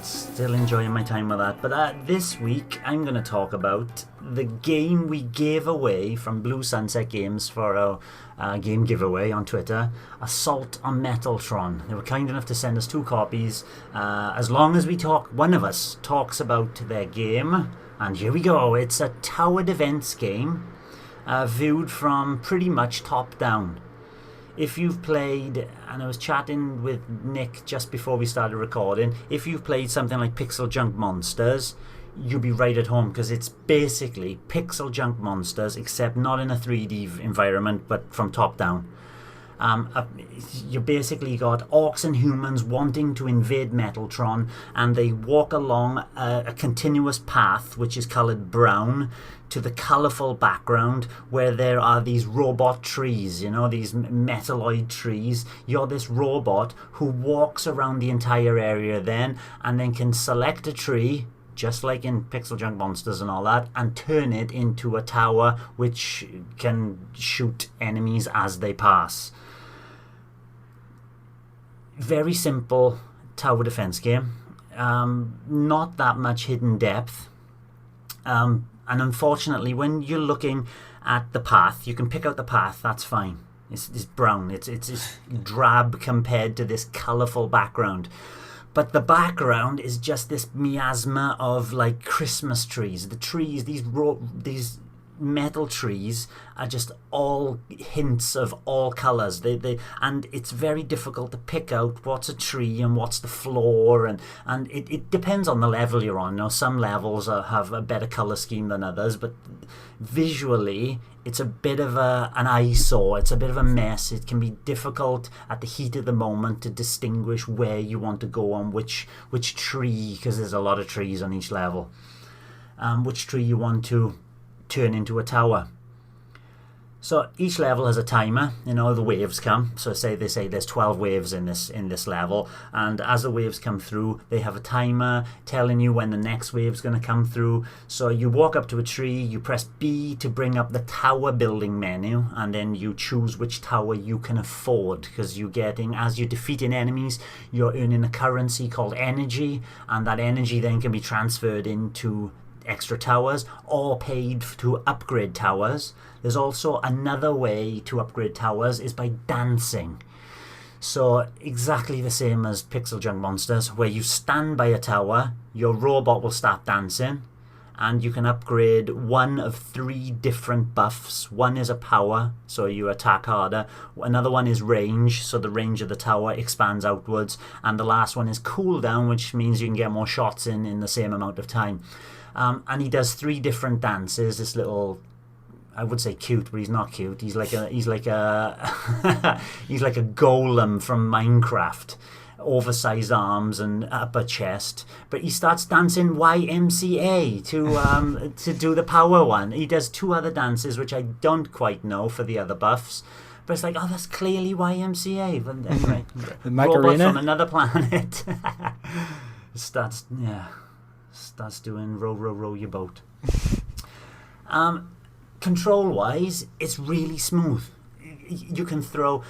Still enjoying my time with that. But this week, I'm going to talk about the game we gave away from Blue Sunset Games for our game giveaway on Twitter, Assault on Metaltron. They were kind enough to send us 2 copies. As long as one of us talks about their game. And here we go. It's a tower defense game viewed from pretty much top down. If you've played, and I was chatting with Nick just before we started recording, if you've played something like Pixel Junk Monsters, you'll be right at home, because it's basically Pixel Junk Monsters, except not in a 3D environment, but from top down. You basically got orcs and humans wanting to invade Metaltron, and they walk along a continuous path which is coloured brown to the colourful background where there are these robot trees, these metalloid trees. You're this robot who walks around the entire area then, and then can select a tree, just like in Pixel Junk Monsters and all that, and turn it into a tower which can shoot enemies as they pass. Very simple tower defense game. Not that much hidden depth. And unfortunately, when you're looking at the path, you can pick out the path, that's fine. It's brown. It's drab compared to this colourful background. But the background is just this miasma of like Christmas trees. The trees, these metal trees, are just all hints of all colours. And it's very difficult to pick out what's a tree and what's the floor, and it depends on the level you're on. Some levels have a better colour scheme than others, but visually it's a bit of an eyesore. It's a bit of a mess. It can be difficult at the heat of the moment to distinguish where you want to go on which tree, because there's a lot of trees on each level. Which tree you want to turn into a tower. So each level has a timer. The waves come. So they say there's 12 waves in this level, and as the waves come through, they have a timer telling you when the next wave's going to come through. So you walk up to a tree, you press B to bring up the tower building menu, and then you choose which tower you can afford, because as you're defeating enemies, you're earning a currency called energy, and that energy then can be transferred into extra towers or paid to upgrade towers. There's also another way to upgrade towers, is by dancing. So exactly the same as Pixel Junk Monsters, where you stand by a tower, your robot will start dancing, and you can upgrade one of 3 different buffs. One is a power, so you attack harder. Another one is range, so the range of the tower expands outwards. And the last one is cooldown, which means you can get more shots in the same amount of time. And he does 3 different dances. This little, I would say cute, but he's not cute. He's like a he's like a golem from Minecraft. Oversized arms and upper chest, but he starts dancing YMCA to do the power one. He does 2 other dances which I don't quite know for the other buffs, but it's like, oh, that's clearly YMCA. But anyway, robot from another planet starts doing row your boat. Control wise, it's really smooth. You can throw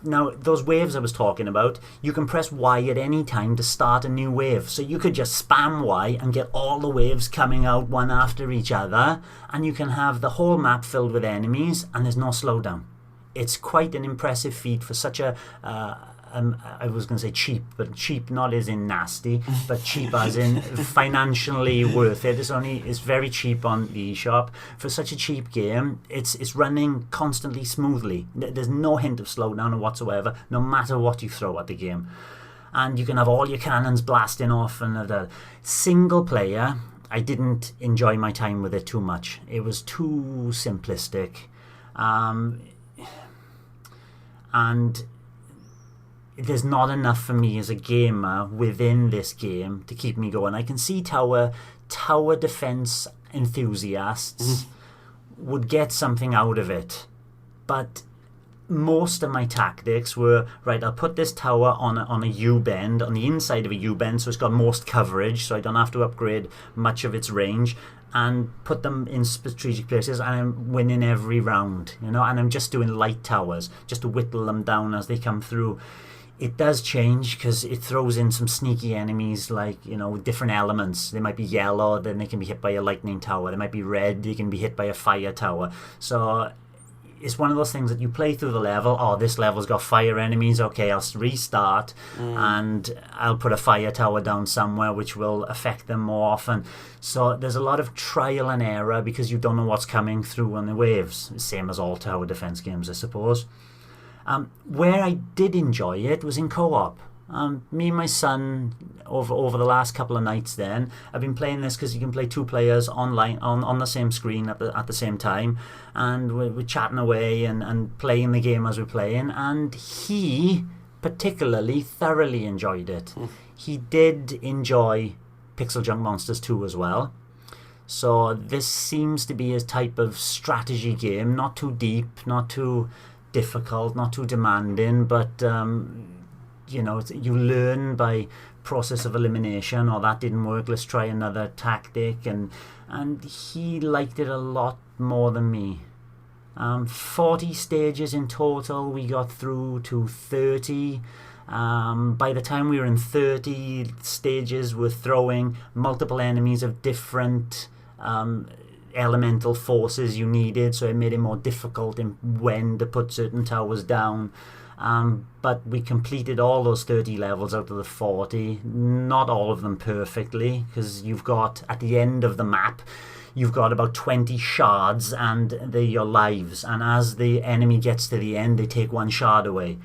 now those waves I was talking about, you can press Y at any time to start a new wave. So you could just spam Y and get all the waves coming out one after each other, and you can have the whole map filled with enemies and there's no slowdown. It's quite an impressive feat for such a I was going to say cheap, but cheap not as in nasty, but cheap as in financially worth it. It's very cheap on the eShop. For such a cheap game, it's running constantly smoothly. There's no hint of slowdown whatsoever, no matter what you throw at the game. And you can have all your cannons blasting off. And the single player, I didn't enjoy my time with it too much. It was too simplistic. And there's not enough for me as a gamer within this game to keep me going. I can see tower defense enthusiasts would get something out of it, but most of my tactics were, right, I'll put this tower on a U-bend, on the inside of a U-bend, so it's got most coverage, so I don't have to upgrade much of its range, and put them in strategic places, and I'm winning every round, and I'm just doing light towers, just to whittle them down as they come through. It does change because it throws in some sneaky enemies, like, different elements. They might be yellow, then they can be hit by a lightning tower. They might be red, they can be hit by a fire tower. So it's one of those things that you play through the level. Oh, this level's got fire enemies. Okay, I'll restart and I'll put a fire tower down somewhere, which will affect them more often. So there's a lot of trial and error because you don't know what's coming through on the waves. Same as all tower defense games, I suppose. Where I did enjoy it was in co-op. Me and my son, over the last couple of nights then, I've been playing this because you can play two players online on the same screen at the same time, and we're chatting away and playing the game as we're playing, and he particularly thoroughly enjoyed it. He did enjoy Pixel Junk Monsters 2 as well. So this seems to be a type of strategy game, not too deep, not too difficult, not too demanding, but you learn by process of elimination. Or that didn't work, let's try another tactic, and he liked it a lot more than me. 40 stages in total. We got through to 30. By the time we were in 30 stages, we're throwing multiple enemies of different elemental forces you needed, so it made it more difficult in when to put certain towers down. But we completed all those 30 levels out of the 40. Not all of them perfectly, because you've got, at the end of the map, you've got about 20 shards, and they're your lives. And as the enemy gets to the end, they take one shard away.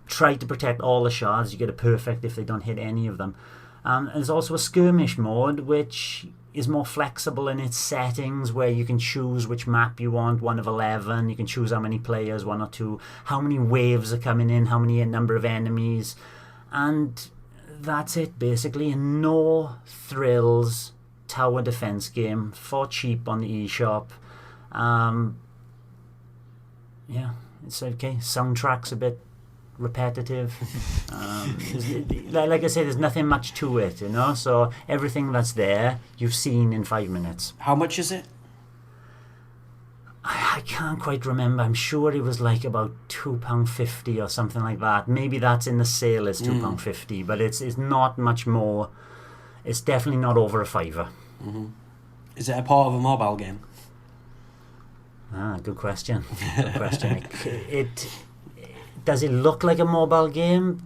Try to protect all the shards. You get a perfect if they don't hit any of them. And there's also a skirmish mode, which is more flexible in its settings, where you can choose which map you want, 1 of 11. You can choose how many players, 1 or 2, how many waves are coming in, how many number of enemies, and that's it basically. A no thrills tower defense game for cheap on the eShop. It's okay. Soundtrack's a bit repetitive. Like I say, there's nothing much to it, so everything that's there you've seen in 5 minutes. How much is it? I can't quite remember. I'm sure it was like about £2.50 or something like that. Maybe that's in the sale is £2.50, but it's not much more. It's definitely not over a £5. Is it a part of a mobile game? Good question. It does it look like a mobile game?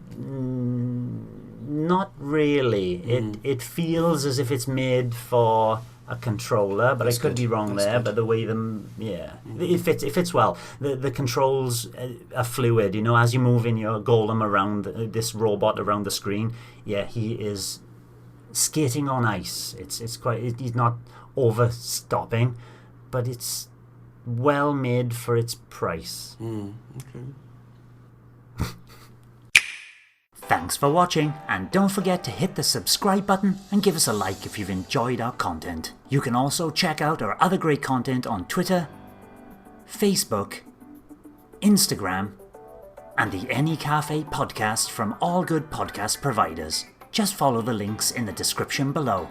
Not really. It feels as if it's made for a controller, but I could be wrong there. But the way it fits well. The controls are fluid. As you move in your golem around this robot around the screen, he is skating on ice. He's not overstopping, but it's well made for its price. Okay. Thanks for watching, and don't forget to hit the subscribe button and give us a like if you've enjoyed our content. You can also check out our other great content on Twitter, Facebook, Instagram, and the Any Café podcast from all good podcast providers. Just follow the links in the description below.